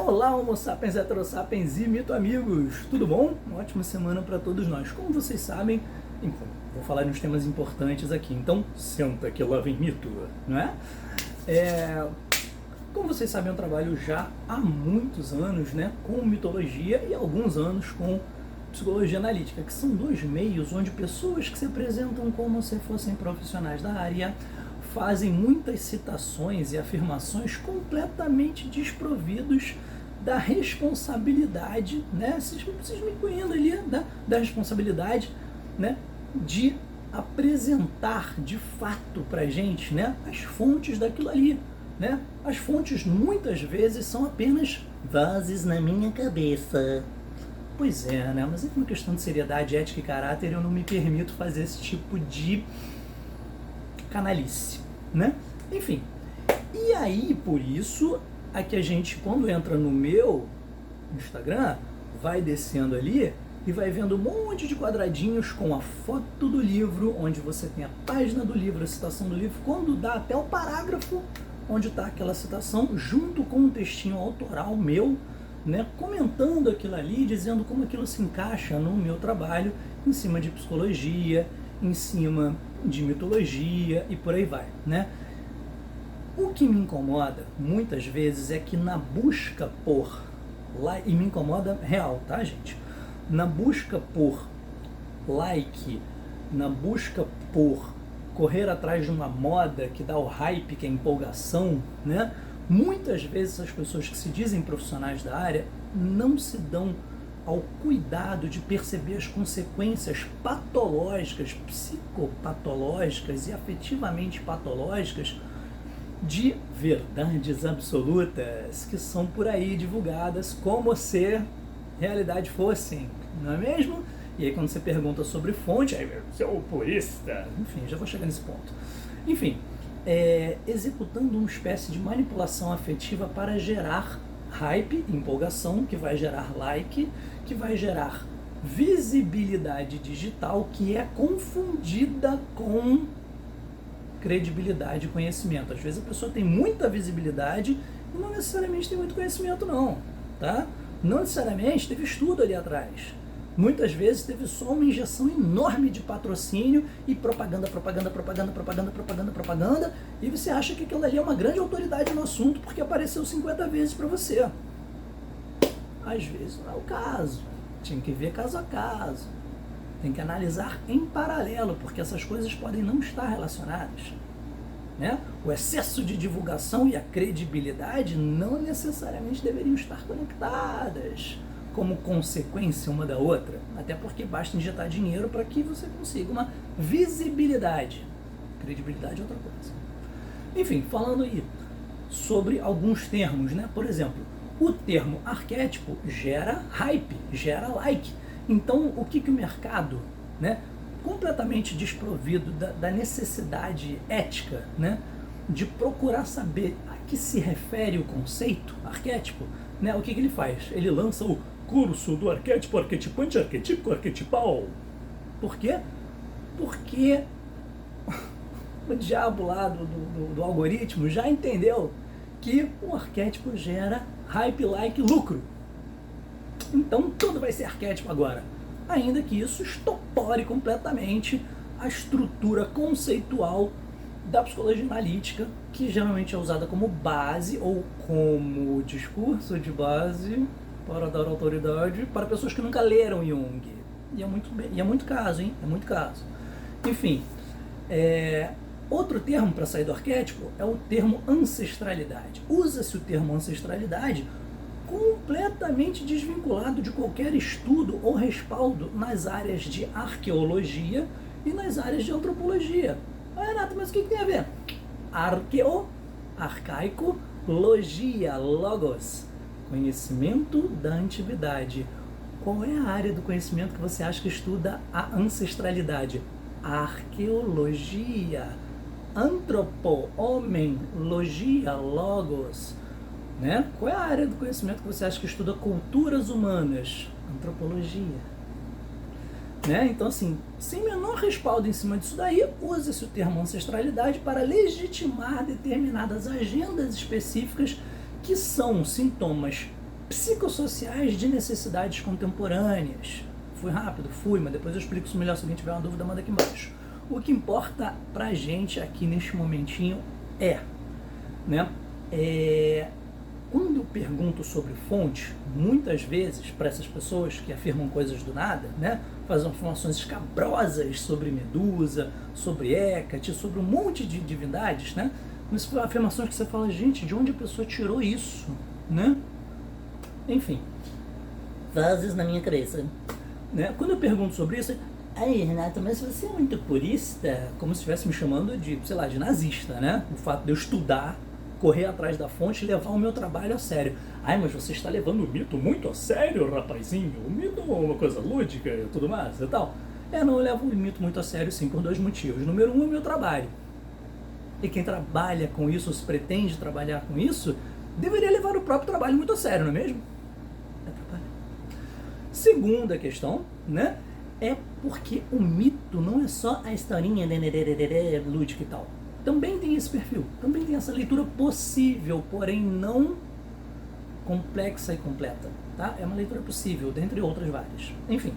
Olá, Homo sapiens, hetero sapiens e mito amigos, tudo bom? Uma ótima semana para todos nós. Como vocês sabem, então, vou falar de uns temas importantes aqui, então senta que lá vem mito, não é? Como vocês sabem, eu trabalho já há muitos anos, né, com mitologia e alguns anos com psicologia analítica, que são dois meios onde pessoas que se apresentam como se fossem profissionais da área fazem muitas citações e afirmações completamente desprovidos da responsabilidade, né? Vocês me incluindo ali, da responsabilidade, né? De apresentar de fato pra gente, né? As fontes daquilo ali, né? As fontes muitas vezes são apenas vozes na minha cabeça. Pois é, né? Mas é uma questão de seriedade, ética e caráter, eu não me permito fazer esse tipo de canalice, né? Enfim, e aí por isso é que a gente, quando entra no meu Instagram, vai descendo ali e vai vendo um monte de quadradinhos com a foto do livro, onde você tem a página do livro, a citação do livro, quando dá até o parágrafo onde está aquela citação, junto com um textinho autoral meu, né, comentando aquilo ali, dizendo como aquilo se encaixa no meu trabalho, em cima de psicologia, em cima de mitologia e por aí vai, né? O que me incomoda muitas vezes é que na busca por e me incomoda real, tá, gente? Na busca por like, na busca por correr atrás de uma moda que dá o hype, que é a empolgação, né? Muitas vezes as pessoas que se dizem profissionais da área não se dão ao cuidado de perceber as consequências patológicas, psicopatológicas e afetivamente patológicas de verdades absolutas que são por aí divulgadas como se realidade fossem, não é mesmo? E aí quando você pergunta sobre fonte, aí você é o purista, enfim, já vou chegar nesse ponto. Enfim, executando uma espécie de manipulação afetiva para gerar hype, empolgação, que vai gerar like, que vai gerar visibilidade digital, que é confundida com credibilidade e conhecimento. Às vezes a pessoa tem muita visibilidade e não necessariamente tem muito conhecimento não, tá? Não necessariamente teve estudo ali atrás. Muitas vezes teve só uma injeção enorme de patrocínio e propaganda, e você acha que aquilo ali é uma grande autoridade no assunto porque apareceu 50 vezes para você. Às vezes não é o caso. Tinha que ver caso a caso. Tem que analisar em paralelo, porque essas coisas podem não estar relacionadas, né? O excesso de divulgação e a credibilidade não necessariamente deveriam estar conectadas como consequência uma da outra, até porque basta injetar dinheiro para que você consiga uma visibilidade. Credibilidade é outra coisa. Enfim, falando aí sobre alguns termos, né? Por exemplo, o termo arquétipo gera hype, gera like. Então, o que o mercado, né, completamente desprovido da necessidade ética, né, de procurar saber a que se refere o conceito arquétipo, né, o que ele faz? Ele lança o curso do arquétipo, arquetipante, arquetípico, arquetipal. Por quê? Porque o diabo lá do algoritmo já entendeu que o arquétipo gera hype, like, lucro. Então tudo vai ser arquétipo agora, ainda que isso estopore completamente a estrutura conceitual da psicologia analítica, que geralmente é usada como base ou como discurso de base para dar autoridade para pessoas que nunca leram Jung. E é muito caso, hein? É muito caso. Enfim, outro termo para sair do arquétipo é o termo ancestralidade. Usa-se o termo ancestralidade completamente desvinculado de qualquer estudo ou respaldo nas áreas de arqueologia e nas áreas de antropologia. Ah, Renato, mas o que tem a ver? Arqueo, arcaico, logia, logos, conhecimento da antiguidade. Qual é a área do conhecimento que você acha que estuda a ancestralidade? Arqueologia. Antropo, homem, logia, logos. Né? Qual é a área do conhecimento que você acha que estuda culturas humanas? Antropologia. Né? Então, assim, sem menor respaldo em cima disso daí, usa-se o termo ancestralidade para legitimar determinadas agendas específicas que são sintomas Psicossociais de necessidades contemporâneas. Fui rápido? Fui, mas depois eu explico isso melhor. Se alguém tiver uma dúvida, manda aqui embaixo. O que importa pra gente aqui neste momentinho né, quando eu pergunto sobre fonte, muitas vezes, para essas pessoas que afirmam coisas do nada, né, fazem afirmações escabrosas sobre Medusa, sobre Hecate, sobre um monte de divindades, né, mas afirmações que você fala, gente, de onde a pessoa tirou isso, né? Enfim, vozes na minha cabeça. Né? Quando eu pergunto sobre isso, aí, Renato, mas você é muito purista, como se estivesse me chamando de, sei lá, de nazista, né? O fato de eu estudar, correr atrás da fonte e levar o meu trabalho a sério. Ai, mas você está levando o mito muito a sério, rapazinho. O mito é uma coisa lúdica e tudo mais e tal. Não, eu levo o mito muito a sério, sim, por dois motivos. Número um, é o meu trabalho. E quem trabalha com isso, ou se pretende trabalhar com isso, deveria levar o próprio trabalho muito a sério, não é mesmo? Segunda questão, né? É porque o mito não é só a historinha lúdica e tal. Também tem esse perfil, também tem essa leitura possível, porém não complexa e completa, tá? É uma leitura possível, dentre outras várias. Enfim,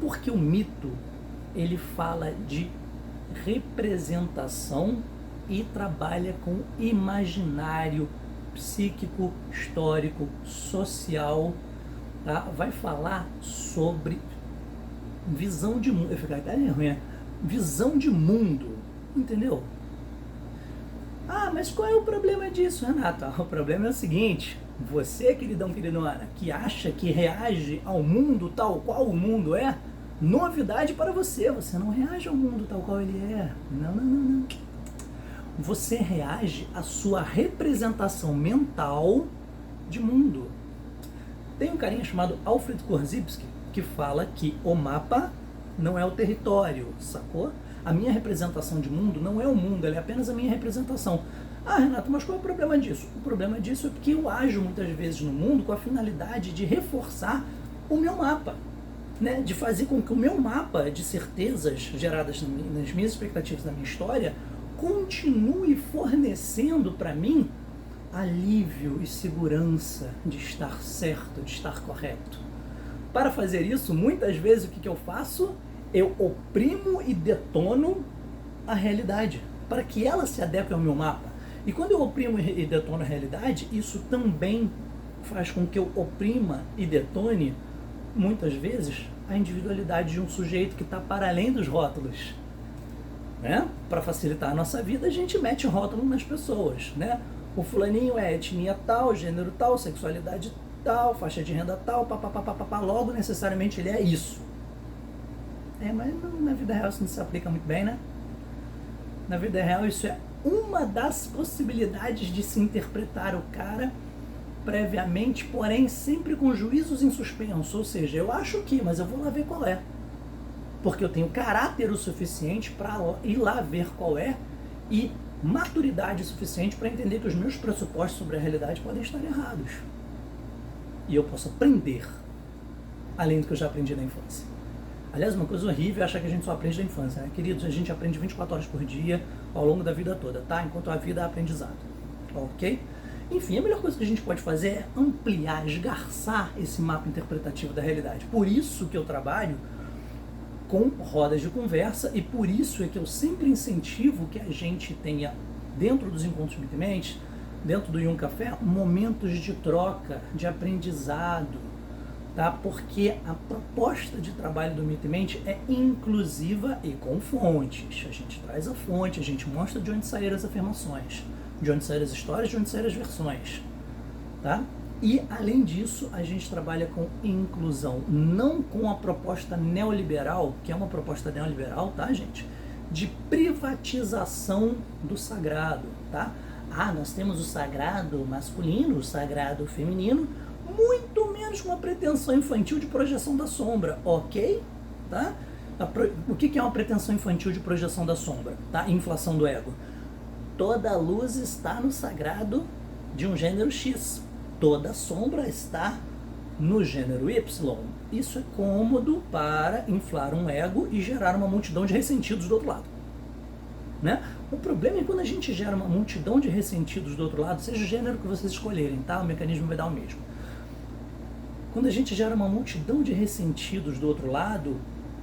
porque o mito, ele fala de representação e trabalha com imaginário psíquico, histórico, social, tá? Vai falar sobre visão de mundo, visão de mundo, entendeu? Ah, mas qual é o problema disso, Renato? O problema é o seguinte, você, queridão, queridona, que acha que reage ao mundo tal qual o mundo é, novidade para você, você não reage ao mundo tal qual ele é, não. Você reage à sua representação mental de mundo. Tem um carinha chamado Alfred Korzybski que fala que o mapa não é o território, sacou? A minha representação de mundo não é o mundo, ela é apenas a minha representação. Ah, Renato, mas qual é o problema disso? O problema disso é porque eu ajo muitas vezes no mundo com a finalidade de reforçar o meu mapa, né? De fazer com que o meu mapa de certezas geradas nas minhas expectativas da minha história continue fornecendo para mim alívio e segurança de estar certo, de estar correto. Para fazer isso, muitas vezes o que eu faço? Eu oprimo e detono a realidade, para que ela se adeque ao meu mapa. E quando eu oprimo e detono a realidade, isso também faz com que eu oprima e detone, muitas vezes, a individualidade de um sujeito que está para além dos rótulos. Né? Para facilitar a nossa vida, a gente mete rótulo nas pessoas, né? O fulaninho é etnia tal, gênero tal, sexualidade tal, faixa de renda tal, papapá, logo necessariamente ele é isso. Mas na vida real isso não se aplica muito bem, né? Na vida real isso é uma das possibilidades de se interpretar o cara previamente, porém sempre com juízos em suspenso, ou seja, eu acho que, mas eu vou lá ver qual é. Porque eu tenho caráter o suficiente para ir lá ver qual é e maturidade o suficiente para entender que os meus pressupostos sobre a realidade podem estar errados. E eu posso aprender, além do que eu já aprendi na infância. Aliás, uma coisa horrível é achar que a gente só aprende na infância, né? Queridos, a gente aprende 24 horas por dia ao longo da vida toda, tá? Enquanto a vida é aprendizado, ok? Enfim, a melhor coisa que a gente pode fazer é ampliar, esgarçar esse mapa interpretativo da realidade. Por isso que eu trabalho com rodas de conversa e por isso é que eu sempre incentivo que a gente tenha, dentro dos encontros Mitemente, dentro do Yum Café, momentos de troca, de aprendizado, tá? Porque a proposta de trabalho do Mitemente é inclusiva e com fontes. A gente traz a fonte, a gente mostra de onde saíram as afirmações, de onde saíram as histórias, de onde saíram as versões, tá? E, além disso, a gente trabalha com inclusão, não com a proposta neoliberal, que é uma proposta neoliberal, tá, gente? De privatização do sagrado, tá? Ah, nós temos o sagrado masculino, o sagrado feminino, muito menos com uma pretensão infantil de projeção da sombra, ok? Tá? O que é uma pretensão infantil de projeção da sombra? Tá? Inflação do ego. Toda luz está no sagrado de um gênero X. Toda sombra está no gênero Y. Isso é cômodo para inflar um ego e gerar uma multidão de ressentidos do outro lado. Né? O problema é quando a gente gera uma multidão de ressentidos do outro lado, seja o gênero que vocês escolherem, tá? O mecanismo vai dar o mesmo. quando a gente gera uma multidão de ressentidos do outro lado,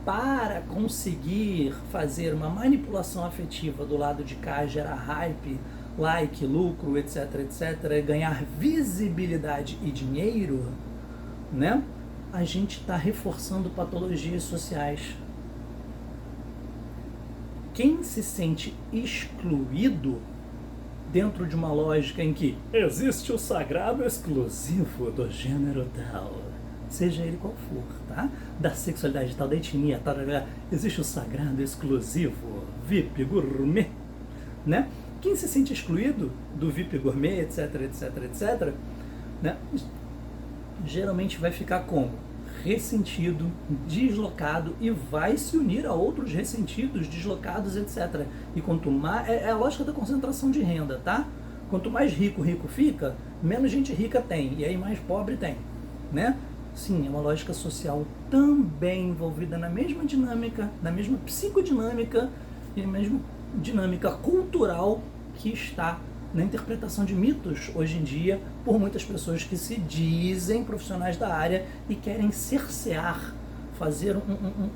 para conseguir fazer uma manipulação afetiva do lado de cá, gerar hype, like, lucro, etc, etc, ganhar visibilidade e dinheiro, né? A gente está reforçando patologias sociais. Quem se sente excluído dentro de uma lógica em que existe o sagrado exclusivo do gênero tal, seja ele qual for, tá? Da sexualidade tal, da etnia tal, existe o sagrado exclusivo, VIP, gourmet, né? Quem se sente excluído do VIP gourmet, etc, etc, etc, né? Geralmente vai ficar como? Ressentido, deslocado e vai se unir a outros ressentidos, deslocados, etc. E quanto mais... É a lógica da concentração de renda, tá? Quanto mais rico fica, menos gente rica tem, e aí mais pobre tem, né? Sim, é uma lógica social também envolvida na mesma dinâmica, na mesma psicodinâmica e na mesma dinâmica cultural que está na interpretação de mitos hoje em dia por muitas pessoas que se dizem profissionais da área e querem cercear, fazer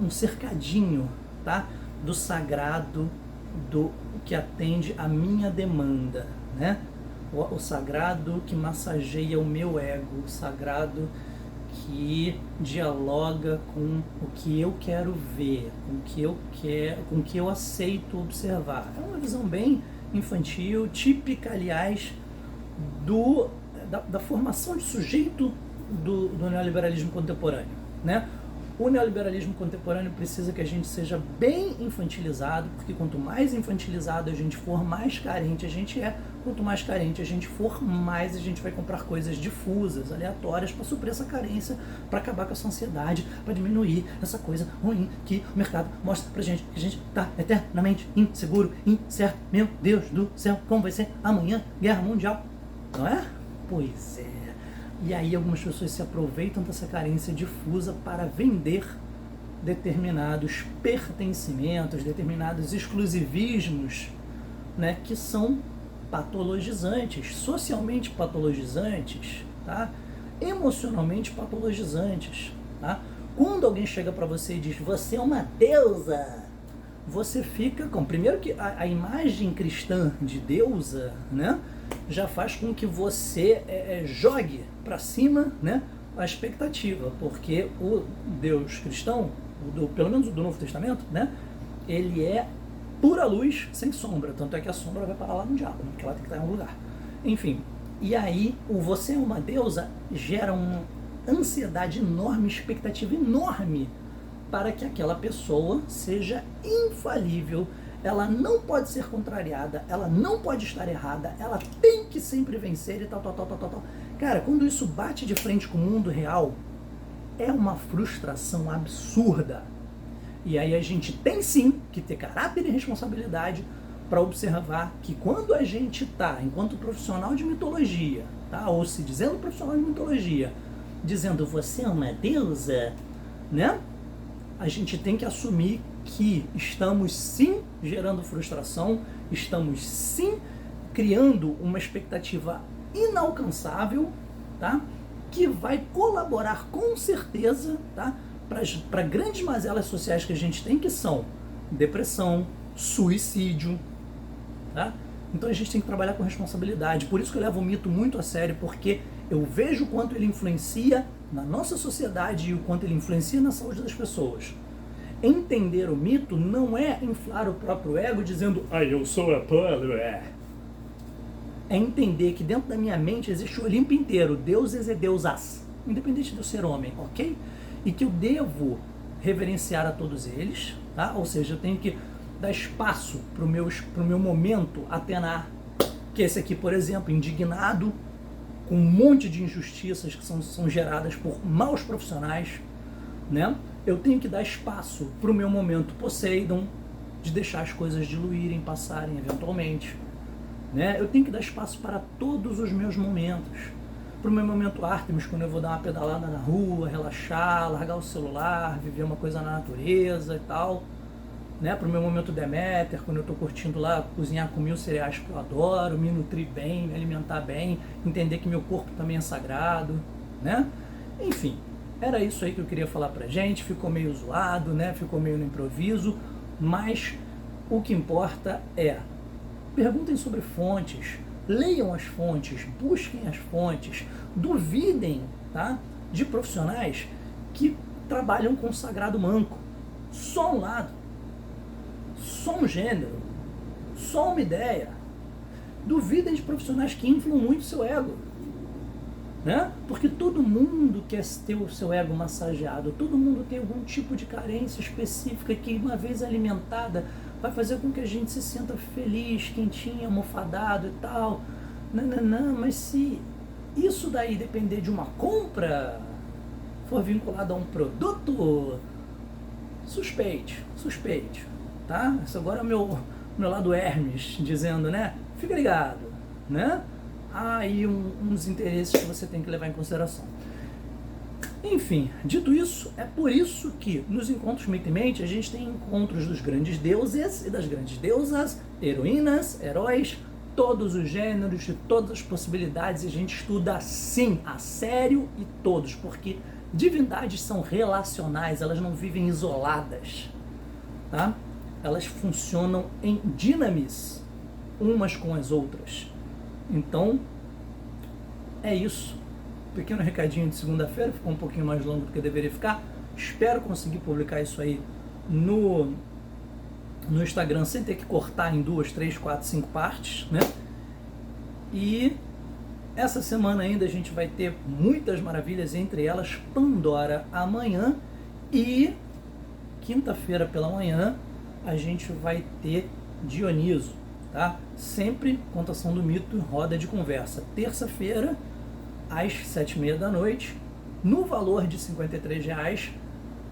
um cercadinho, tá? Do sagrado, do que atende à minha demanda, né? O sagrado que massageia o meu ego, o sagrado que dialoga com o que eu quero ver, com o que eu quero, com o que eu aceito observar. É uma visão bem infantil, típica, aliás, da formação de sujeito do neoliberalismo contemporâneo, né? O neoliberalismo contemporâneo precisa que a gente seja bem infantilizado, porque quanto mais infantilizado a gente for, mais carente a gente é. Quanto mais carente a gente for, mais a gente vai comprar coisas difusas, aleatórias, para suprir essa carência, para acabar com essa ansiedade, para diminuir essa coisa ruim que o mercado mostra pra gente, que a gente está eternamente inseguro, incerto. Meu Deus do céu, como vai ser amanhã? Guerra mundial, não é? Pois é. E aí algumas pessoas se aproveitam dessa carência difusa para vender determinados pertencimentos, determinados exclusivismos, né, que são patologizantes, socialmente patologizantes, tá? Emocionalmente patologizantes, tá? Quando alguém chega para você e diz, você é uma deusa, você fica com... Primeiro que a imagem cristã de deusa, né, já faz com que você jogue para cima, né, a expectativa, porque o Deus cristão, pelo menos do Novo Testamento, né, ele é pura luz, sem sombra, tanto é que a sombra vai parar lá no diabo, né, porque ela tem que estar em algum lugar. Enfim, e aí o você é uma deusa gera uma ansiedade enorme, expectativa enorme para que aquela pessoa seja infalível. Ela não pode ser contrariada, ela não pode estar errada, ela tem que sempre vencer e tal. Cara, quando isso bate de frente com o mundo real, é uma frustração absurda. E aí a gente tem sim que ter caráter e responsabilidade para observar que quando a gente está, enquanto profissional de mitologia, tá? Ou se dizendo profissional de mitologia, dizendo você é uma deusa, né? A gente tem que assumir que estamos sim gerando frustração, estamos sim criando uma expectativa inalcançável, tá? Que vai colaborar com certeza, tá? Para grandes mazelas sociais que a gente tem, que são depressão, suicídio, tá? Então a gente tem que trabalhar com responsabilidade. Por isso que eu levo o mito muito a sério, porque eu vejo o quanto ele influencia na nossa sociedade e o quanto ele influencia na saúde das pessoas. Entender o mito não é inflar o próprio ego dizendo eu sou a Apolo, é entender que dentro da minha mente existe o Olimpo inteiro, deuses e deusas, independente do ser homem, ok? E que eu devo reverenciar a todos eles, tá? Ou seja, eu tenho que dar espaço para o meu momento atenar, que esse aqui, por exemplo, indignado com um monte de injustiças que são geradas por maus profissionais, né? Eu tenho que dar espaço para o meu momento Poseidon, de deixar as coisas diluírem, passarem eventualmente, né? Eu tenho que dar espaço para todos os meus momentos. Para o meu momento Artemis, quando eu vou dar uma pedalada na rua, relaxar, largar o celular, viver uma coisa na natureza e tal, né? Para o meu momento Deméter, quando eu estou curtindo lá, cozinhar com 1000 cereais que eu adoro, me nutrir bem, me alimentar bem, entender que meu corpo também é sagrado, né? Enfim, era isso aí que eu queria falar pra gente. Ficou meio zoado, né? Ficou meio no improviso, mas o que importa é: perguntem sobre fontes, leiam as fontes, busquem as fontes, duvidem, tá, de profissionais que trabalham com sagrado manco. Só um lado, só um gênero, só uma ideia. Duvidem de profissionais que inflam muito o seu ego, né? Porque todo mundo quer ter o seu ego massageado, todo mundo tem algum tipo de carência específica que, uma vez alimentada, vai fazer com que a gente se sinta feliz, quentinho, almofadado e tal. Não, mas se isso daí depender de uma compra, for vinculado a um produto, suspeite, tá? Esse agora é o meu lado Hermes, dizendo, né? Fica ligado, né? Há aí uns interesses que você tem que levar em consideração. Enfim, dito isso, é por isso que nos encontros Mente em Mente a gente tem encontros dos grandes deuses e das grandes deusas, heroínas, heróis, todos os gêneros e todas as possibilidades, e a gente estuda sim, a sério e todos, porque divindades são relacionais, elas não vivem isoladas, tá? Elas funcionam em dinamis, umas com as outras. Então, é isso. Pequeno recadinho de segunda-feira, ficou um pouquinho mais longo do que deveria ficar. Espero conseguir publicar isso aí no Instagram sem ter que cortar em 2, 3, 4, 5 partes, né? E essa semana ainda a gente vai ter muitas maravilhas, entre elas Pandora amanhã, e quinta-feira pela manhã a gente vai ter Dioniso, tá? Sempre Contação do Mito, roda de conversa. Terça-feira às 7h30 da noite, no valor de R$53,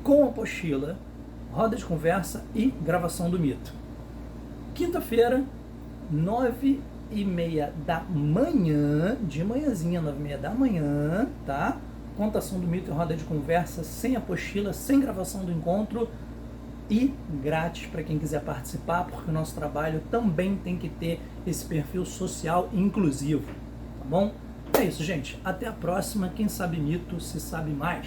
com apostila, roda de conversa e gravação do mito. Quinta-feira, 9h30 da manhã, de manhãzinha, 9h30 da manhã, tá? Contação do mito e roda de conversa, sem apostila, sem gravação do encontro e grátis para quem quiser participar, porque o nosso trabalho também tem que ter esse perfil social inclusivo, tá bom? É isso, gente. Até a próxima. Quem sabe mito, se sabe mais.